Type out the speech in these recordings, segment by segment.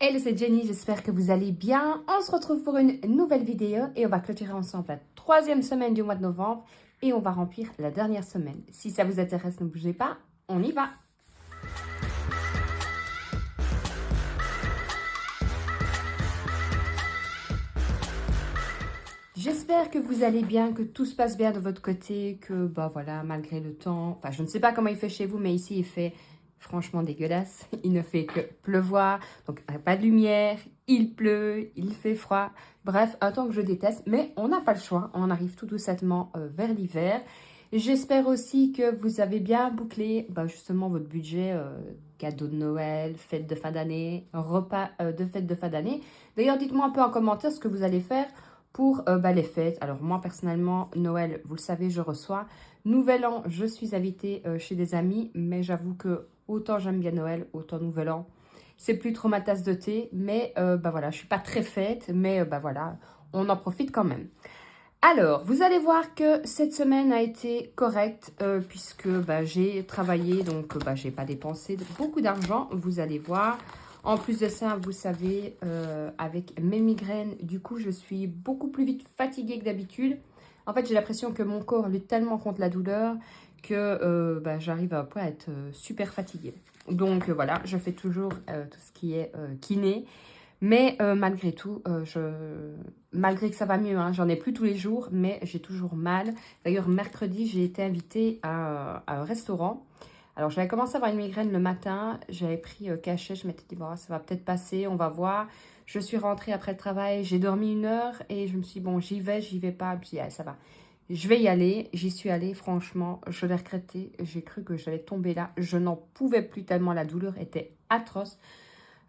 Hello, c'est Jenny, j'espère que vous allez bien. On se retrouve pour une nouvelle vidéo et on va clôturer ensemble la troisième semaine du mois de novembre et on va remplir la dernière semaine. Si ça vous intéresse, ne bougez pas, on y va. J'espère que vous allez bien, que tout se passe bien de votre côté, que bah voilà, malgré le temps, enfin je ne sais pas comment il fait chez vous, mais ici il fait franchement dégueulasse. Il ne fait que pleuvoir, donc pas de lumière, il pleut, il fait froid. Bref, un temps que je déteste, mais on n'a pas le choix, on arrive tout doucement vers l'hiver. J'espère aussi que vous avez bien bouclé bah, justement votre budget cadeau de Noël, fête de fin d'année, repas de fête de fin d'année. D'ailleurs, dites-moi un peu en commentaire ce que vous allez faire pour bah, les fêtes. Alors moi personnellement, Noël, vous le savez, je reçois. Nouvel An, je suis invitée chez des amis, mais j'avoue que autant j'aime bien Noël, autant Nouvel An, c'est plus trop ma tasse de thé. Mais bah voilà, je suis pas très fête, mais bah voilà, on en profite quand même. Alors, vous allez voir que cette semaine a été correcte puisque bah, j'ai travaillé, donc bah, j'ai pas dépensé beaucoup d'argent, vous allez voir. En plus de ça, vous savez, avec mes migraines, du coup, je suis beaucoup plus vite fatiguée que d'habitude. En fait, j'ai l'impression que mon corps lutte tellement contre la douleur que bah, j'arrive à pas être super fatiguée. Donc voilà, je fais toujours tout ce qui est kiné. Mais malgré tout, malgré que ça va mieux, hein, j'en ai plus tous les jours, mais j'ai toujours mal. D'ailleurs, mercredi, j'ai été invitée à un restaurant. Alors, j'avais commencé à avoir une migraine le matin. J'avais pris cachet. Je m'étais dit, bon, ça va peut-être passer, on va voir. Je suis rentrée après le travail. J'ai dormi 1 heure et je me suis dit, bon, j'y vais pas. Puis, ah, ça va. Je vais y aller. J'y suis allée, franchement. Je l'ai regretté. J'ai cru que j'allais tomber là. Je n'en pouvais plus tellement la douleur était atroce.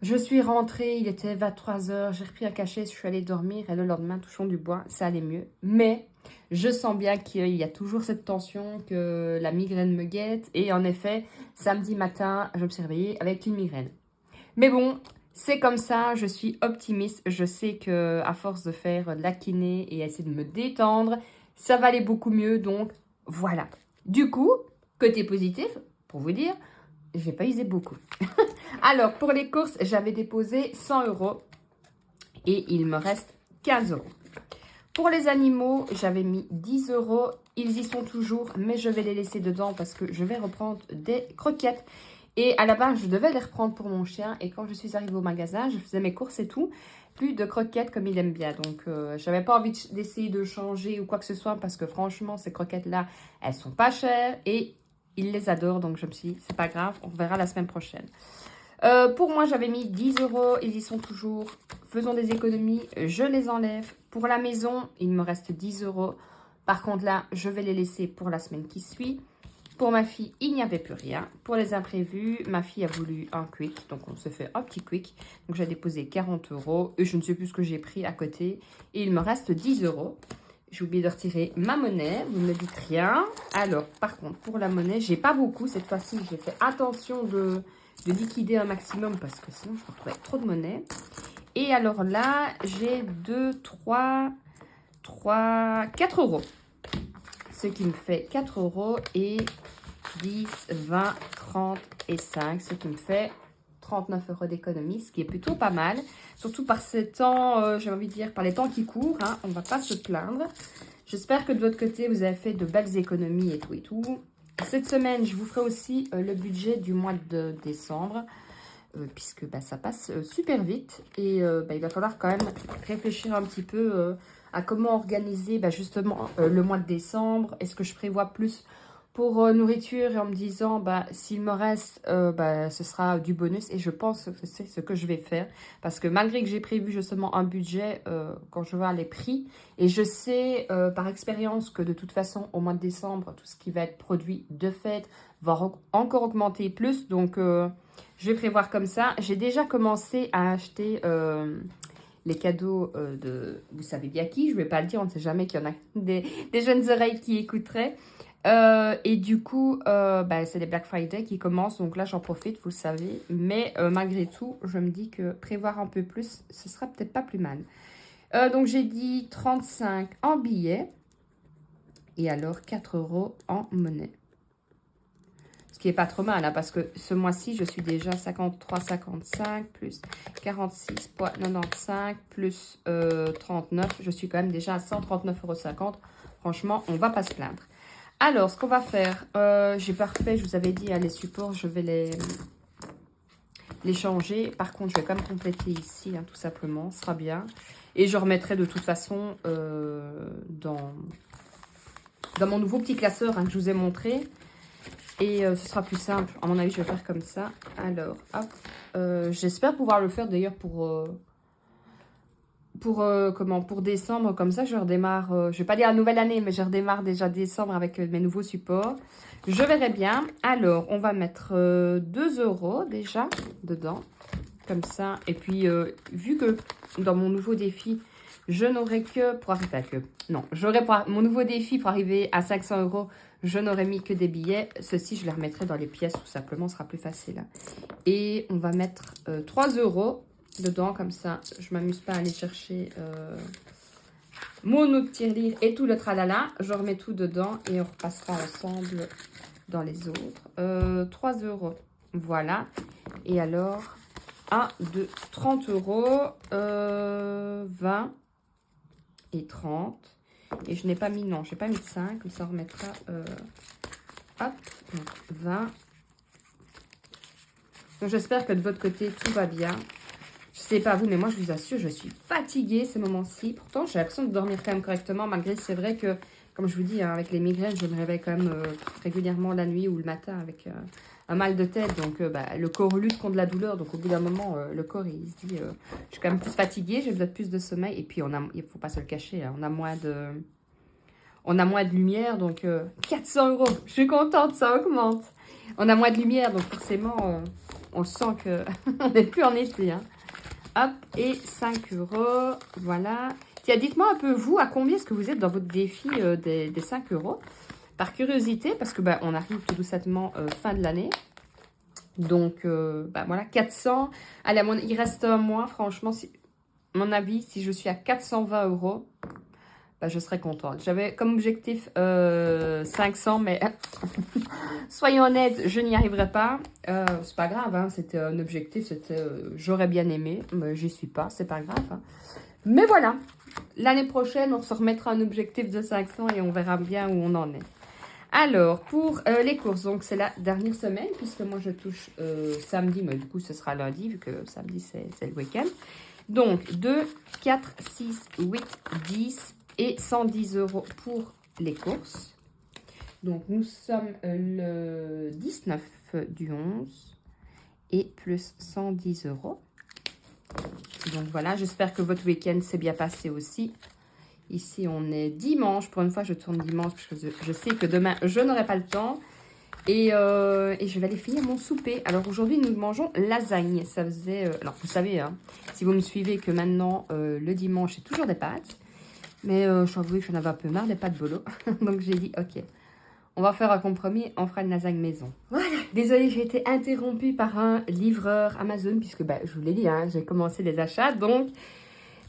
Je suis rentrée, il était 23 heures, j'ai repris un cachet, je suis allée dormir et le lendemain, touchons du bois, ça allait mieux. Mais je sens bien qu'il y a toujours cette tension, que la migraine me guette. Et en effet, samedi matin, je me suis réveillée avec une migraine. Mais bon, c'est comme ça, je suis optimiste. Je sais que à force de faire de la kiné et essayer de me détendre, ça va aller beaucoup mieux. Donc voilà. Du coup, côté positif, pour vous dire, j'ai pas usé beaucoup. Alors, pour les courses, j'avais déposé 100 € et il me reste 15 €. Pour les animaux, j'avais mis 10 €. Ils y sont toujours, mais je vais les laisser dedans parce que je vais reprendre des croquettes. Et à la base, je devais les reprendre pour mon chien. Et quand je suis arrivée au magasin, je faisais mes courses et tout. Plus de croquettes comme il aime bien. Donc, j'avais pas envie d'essayer de changer ou quoi que ce soit parce que franchement, ces croquettes-là, elles sont pas chères et il les adore. Donc, je me suis dit, c'est pas grave, on verra la semaine prochaine. Pour moi, j'avais mis 10 €. Ils y sont toujours. Faisons des économies. Je les enlève. Pour la maison, il me reste 10 €. Par contre, là, je vais les laisser pour la semaine qui suit. Pour ma fille, il n'y avait plus rien. Pour les imprévus, ma fille a voulu un quick. Donc, on se fait un petit quick. Donc, j'ai déposé 40 €. Et je ne sais plus ce que j'ai pris à côté. Et il me reste 10 €. J'ai oublié de retirer ma monnaie. Vous ne me dites rien. Alors, par contre, pour la monnaie, j'ai pas beaucoup. Cette fois-ci, j'ai fait attention de liquider un maximum parce que sinon, je retrouvais trop de monnaie. Et alors là, j'ai 4 €. Ce qui me fait 4 € et 10, 20, 30 et 5. Ce qui me fait 39 € d'économie, ce qui est plutôt pas mal. Surtout par ces temps, j'ai envie de dire, par les temps qui courent. Hein, on ne va pas se plaindre. J'espère que de votre côté, vous avez fait de belles économies et tout et tout. Cette semaine, je vous ferai aussi le budget du mois de décembre. Puisque bah, ça passe super vite. Et bah, il va falloir quand même réfléchir un petit peu à comment organiser bah, justement le mois de décembre. Est-ce que je prévois plus pour nourriture et en me disant bah, s'il me reste, bah, ce sera du bonus. Et je pense que c'est ce que je vais faire. Parce que malgré que j'ai prévu justement un budget, quand je vois les prix, et je sais par expérience que de toute façon au mois de décembre, tout ce qui va être produit de fête va encore augmenter plus. Donc je vais prévoir comme ça. J'ai déjà commencé à acheter les cadeaux de... Vous savez bien qui, je ne vais pas le dire, on ne sait jamais qu'il y en a des jeunes oreilles qui écouteraient. Et du coup, bah, c'est les Black Friday qui commencent. Donc là, j'en profite, vous le savez. Mais malgré tout, je me dis que prévoir un peu plus, ce sera peut-être pas plus mal. Donc j'ai dit 35 en billets. Et alors 4 € en monnaie. qui est pas trop mal, hein, parce que ce mois-ci, je suis déjà 53,55 plus 46,95 plus 39. Je suis quand même déjà à 139,50 €. Franchement, on va pas se plaindre. Alors, ce qu'on va faire, j'ai pas refait, je vous avais dit, hein, les supports, je vais les changer. Par contre, je vais quand même compléter ici, hein, tout simplement, ce sera bien. Et je remettrai de toute façon dans mon nouveau petit classeur, hein, que je vous ai montré. Et ce sera plus simple. À mon avis, je vais faire comme ça. Alors, hop. J'espère pouvoir le faire d'ailleurs pour décembre. Comme ça, je redémarre. Je vais pas dire la nouvelle année, mais je redémarre déjà décembre avec mes nouveaux supports. Je verrai bien. Alors, on va mettre 2 € déjà dedans. Comme ça. Et puis, vu que dans mon nouveau défi, je n'aurai que pour arriver à non, j'aurai mon nouveau défi pour arriver à 500 €. Je n'aurai mis que des billets. Ceux-ci, je les remettrai dans les pièces tout simplement. Ce sera plus facile. Et on va mettre 3 € dedans. Comme ça, je m'amuse pas à aller chercher mon autre tirelire et tout le tralala. Je remets tout dedans et on repassera ensemble dans les autres. 3 €. Voilà. Et alors, 1, 2, 30 €. 20 et 30. Et je n'ai pas mis, non, je n'ai pas mis de 5, comme ça on remettra, hop, donc 20. Donc j'espère que de votre côté, tout va bien. Je ne sais pas vous, mais moi je vous assure, je suis fatiguée ces moments-ci. Pourtant, j'ai l'impression de dormir quand même correctement, malgré c'est vrai que, comme je vous dis, hein, avec les migraines, je me réveille quand même régulièrement la nuit ou le matin avec un mal de tête. Donc le corps lutte contre la douleur, donc au bout d'un moment, le corps il se dit, je suis quand même plus fatiguée, j'ai besoin de plus de sommeil. Et puis, il ne faut pas se le cacher, hein, on a moins de lumière, donc 400 €. Je suis contente, ça augmente. On a moins de lumière, donc forcément, on sent qu'on n'est plus en été. Hein. Hop, et 5 €. Voilà. Tiens, dites-moi un peu, vous, à combien est-ce que vous êtes dans votre défi des 5 €? Par curiosité, parce que on arrive tout doucement fin de l'année. Donc, voilà, 400. Allez, il reste un mois, franchement, à mon avis, si je suis à 420 €, je serais contente. J'avais comme objectif 500, mais soyons honnêtes, je n'y arriverai pas. C'est pas grave, hein, c'était un objectif, c'était j'aurais bien aimé, mais j'y suis pas, c'est pas grave. Hein. Mais voilà, l'année prochaine, on se remettra un objectif de 500 et on verra bien où on en est. Alors, pour les courses, donc c'est la dernière semaine, puisque moi je touche samedi, mais du coup ce sera lundi, vu que samedi c'est le week-end. Donc, 2, 4, 6, 8, 10 et 110 € pour les courses. Donc, nous sommes le 19 du 11 et plus 110 €. Donc, voilà, j'espère que votre week-end s'est bien passé aussi. Ici, on est dimanche. Pour une fois, je tourne dimanche parce que je sais que demain, je n'aurai pas le temps. Et je vais aller finir mon souper. Alors, aujourd'hui, nous mangeons lasagne. Ça faisait... alors, vous savez, hein, si vous me suivez, que maintenant, le dimanche, c'est toujours des pâtes. Mais je t'avoue que j'en avais un peu marre des pâtes bolo. Donc, j'ai dit, ok, on va faire un compromis. On fera une lasagne maison. Voilà. Désolée, j'ai été interrompue par un livreur Amazon. Puisque, je vous l'ai dit, hein, j'ai commencé les achats. Donc...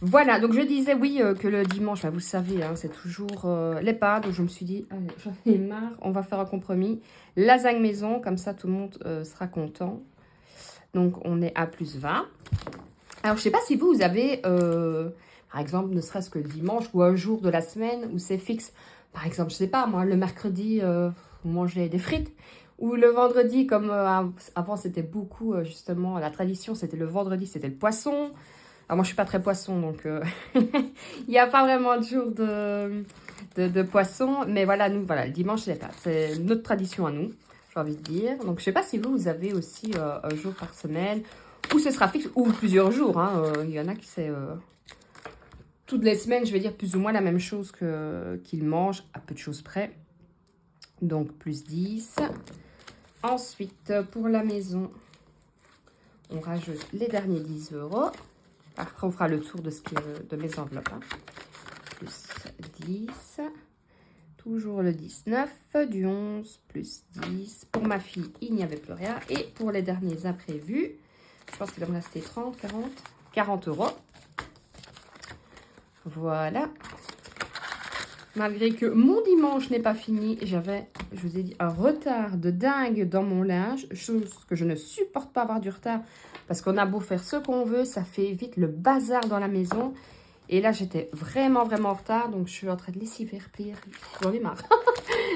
Voilà, donc je disais oui que le dimanche, vous savez, hein, c'est toujours les pâtes. Donc je me suis dit, allez, j'en ai marre, on va faire un compromis. Lasagne maison, comme ça tout le monde sera content. Donc on est à plus 20. Alors je ne sais pas si vous avez, par exemple, ne serait-ce que le dimanche ou un jour de la semaine où c'est fixe. Par exemple, je ne sais pas, moi, le mercredi, vous mangez des frites. Ou le vendredi, comme avant c'était beaucoup, justement, la tradition, c'était le vendredi, c'était le poisson. Alors moi, je ne suis pas très poisson, donc il n'y a pas vraiment de jour de poisson. Mais voilà, nous, voilà, le dimanche, c'est notre tradition à nous, j'ai envie de dire. Donc, je ne sais pas si vous avez aussi un jour par semaine, ou ce sera fixe, ou plusieurs jours. Hein. Il y en a qui c'est toutes les semaines, je vais dire plus ou moins la même chose qu'ils mangent, à peu de choses près. Donc, plus 10. Ensuite, pour la maison, on rajoute les derniers 10 €. Après, on fera le tour de mes enveloppes. Hein. Plus 10. Toujours le 19 du 11. Plus 10. Pour ma fille, il n'y avait plus rien. Et pour les derniers imprévus, je pense qu'il va me rester 30, 40 €. Voilà. Malgré que mon dimanche n'est pas fini, j'avais je vous ai dit, un retard de dingue dans mon linge, chose que je ne supporte pas avoir du retard, parce qu'on a beau faire ce qu'on veut, ça fait vite le bazar dans la maison. Et là, j'étais vraiment, vraiment en retard, donc je suis en train de lessiver, replier, j'en ai marre,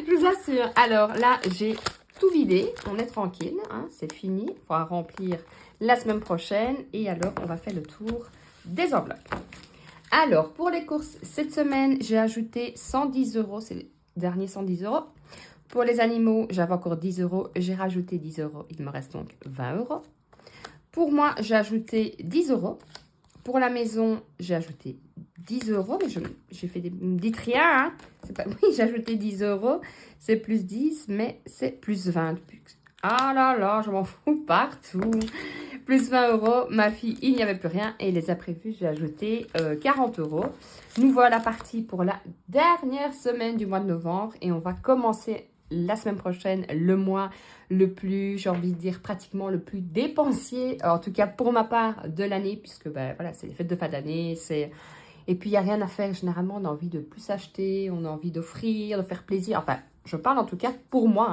je vous assure. Alors là, j'ai tout vidé, on est tranquille, hein, c'est fini, il faudra remplir la semaine prochaine, et alors on va faire le tour des enveloppes. Alors, pour les courses, cette semaine, j'ai ajouté 110 €, c'est les derniers 110 €. Pour les animaux, j'avais encore 10 €, j'ai rajouté 10 €, il me reste donc 20 €. Pour moi, j'ai ajouté 10 €. Pour la maison, j'ai ajouté 10 €, mais j'ai fait des... Ne dites rien, hein. Pas, oui, j'ai ajouté 10 €, c'est plus 10, mais c'est plus 20. Ah là là, je m'en fous partout. Plus 20 €, ma fille, il n'y avait plus rien. Et les imprévus, j'ai ajouté 40 €. Nous voilà partis pour la dernière semaine du mois de novembre. Et on va commencer la semaine prochaine le mois le plus, j'ai envie de dire, pratiquement le plus dépensier. En tout cas, pour ma part, de l'année. Puisque, ben, voilà, c'est les fêtes de fin d'année, c'est... Et puis, il n'y a rien à faire. Généralement, on a envie de plus acheter, on a envie d'offrir, de faire plaisir. Enfin, je parle en tout cas pour moi.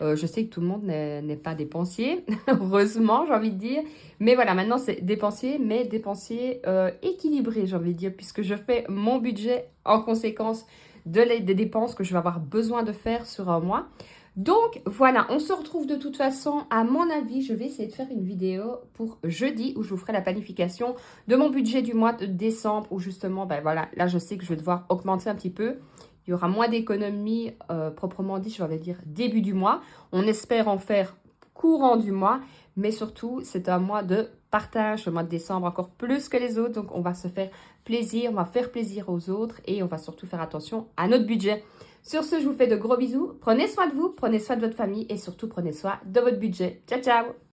Hein. Je sais que tout le monde n'est pas dépensier, heureusement, j'ai envie de dire. Mais voilà, maintenant, c'est dépensier, mais dépensier équilibré, j'ai envie de dire, puisque je fais mon budget en conséquence des dépenses que je vais avoir besoin de faire sur un mois. Donc, voilà, on se retrouve de toute façon. À mon avis, je vais essayer de faire une vidéo pour jeudi où je vous ferai la planification de mon budget du mois de décembre où justement, ben voilà, là, je sais que je vais devoir augmenter un petit peu. Il y aura moins d'économies, proprement dit, je vais dire début du mois. On espère en faire courant du mois, mais surtout, c'est un mois de partage, le mois de décembre encore plus que les autres. Donc, on va se faire plaisir, on va faire plaisir aux autres et on va surtout faire attention à notre budget. Sur ce, je vous fais de gros bisous. Prenez soin de vous, prenez soin de votre famille et surtout prenez soin de votre budget. Ciao, ciao!